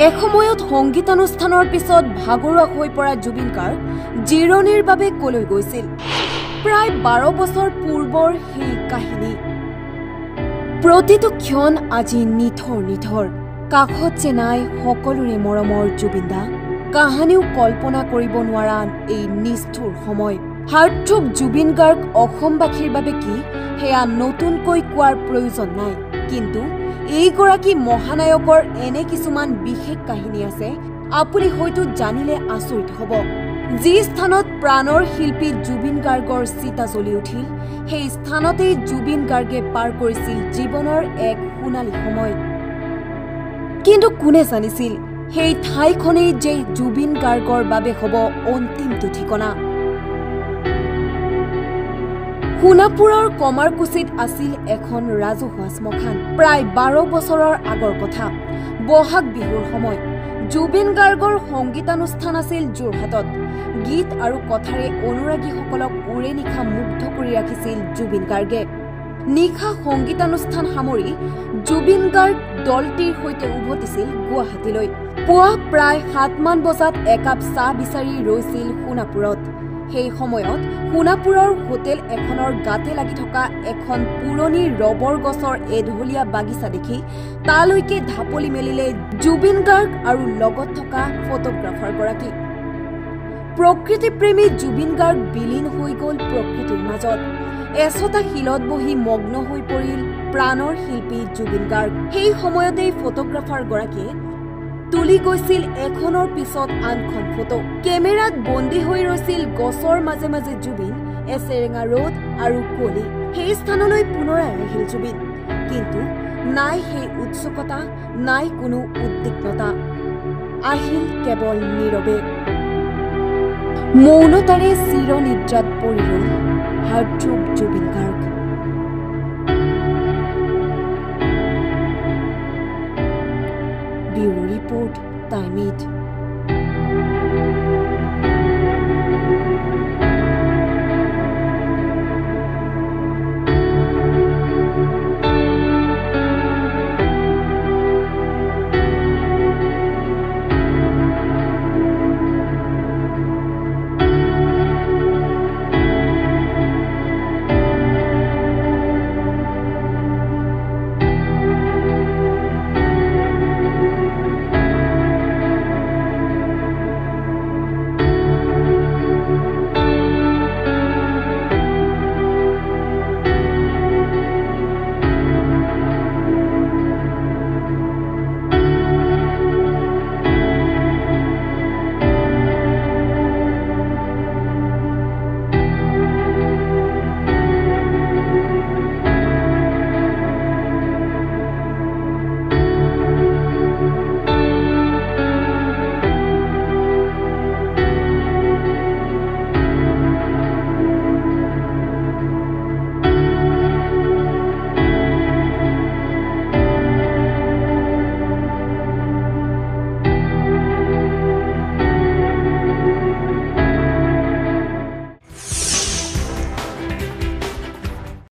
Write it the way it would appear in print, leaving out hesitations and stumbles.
এসময়ত সংগীতানুষ্ঠানৰ পিছত ভাগৰুৱা হৈ পৰা জুবিন গাৰ্গ জিৰণিৰ বাবে কলৈ গৈছিল প্ৰায় 12 বছৰ পূৰ্বৰ সেই কাহিনী প্ৰতিটো ক্ষণ আজি নিথৰ কাষত যে নাই সকলোৰে মৰমৰ জুবিনদা কাহানিও কল্পনা কৰিব নোৱাৰা এই নিষ্ঠুৰ সময় হাৰ্টথ্ৰব জুবিন গাৰ্গ অসমবাসীৰ বাবে কি হেয়া নতুনকৈ কোৱাৰ প্ৰয়োজন নাই কিন্তু এইগৰাকী মহানায়কৰ এনে কিছুমান বিশেষ কাহিনী আছে আপুনি হয়তো জানিলে আচৰিত হ'ব যি স্থানত প্ৰাণৰ শিল্পী জুবিন গাৰ্গৰ চিতা জ্বলি উঠিল সেই স্থানতেই জুবিন গাৰ্গে পাৰ কৰিছিল জীৱনৰ এক সোণালী সময় কিন্তু কোনে জানিছিল সেই ঠাইখনেই যে জুবিন গাৰ্গৰ বাবে হ'ব অন্তিমটো ঠিকনা সোণাপুৰৰ কমাৰকুছিত আছিল এখন ৰাজহুৱা শ্মশান প্ৰায় 12 বছৰৰ আগৰ কথা বহাগ বিহুৰ সময় জুবিন গাৰ্গৰ সংগীতানুষ্ঠান আছিল যোৰহাটত গীত আৰু কথাৰে অনুৰাগীসকলক উৰে নিশা মুগ্ধ কৰি ৰাখিছিল জুবিন গাৰ্গে নিশা সংগীতানুষ্ঠান সামৰি জুবিন গাৰ্গ দলটিৰ সৈতে উভতিছিল গুৱাহাটীলৈ পুৱা প্ৰায় 7 মান বজাত একাপ চাহ বিচাৰি ৰৈছিল সোণাপুৰত সেই সময়ত সোণাপুৰৰ হোটেল এখনৰ গাতে লাগি থকা এখন পুৰণি ৰবৰ গছৰ এঢলীয়া বাগিচা দেখি তালৈকে ঢাপলি মেলিলে জুবিন গাৰ্গ আৰু লগত থকা ফটোগ্ৰাফাৰগৰাকী প্ৰকৃতিপ্ৰেমী জুবিন গাৰ্গ বিলীন হৈ গ'ল প্ৰকৃতিৰ মাজত এছটা শিলত বহি মগ্ন হৈ পৰিল প্ৰাণৰ শিল্পী জুবিন গাৰ্গ সেই সময়তেই ফটোগ্ৰাফাৰগৰাকীয়ে তুলি গৈছিল এখনৰ পিছত আনখন ফটো কেমেৰাত বন্দী হৈ ৰৈছিল গছৰ মাজে মাজে জুবিন এছেৰেঙা ৰ'দ আৰু কলি সেই স্থানলৈ পুনৰাই আহিল জুবিন কিন্তু নাই সেই উৎসুকতা নাই কোনো উদ্বিগ্নতা আহিল কেৱল নীৰৱে মৌনতাৰে চিৰনিদ্ৰাত পৰি ৰ'ল heartthrob Zubeen Garg Bureau Report, Time It.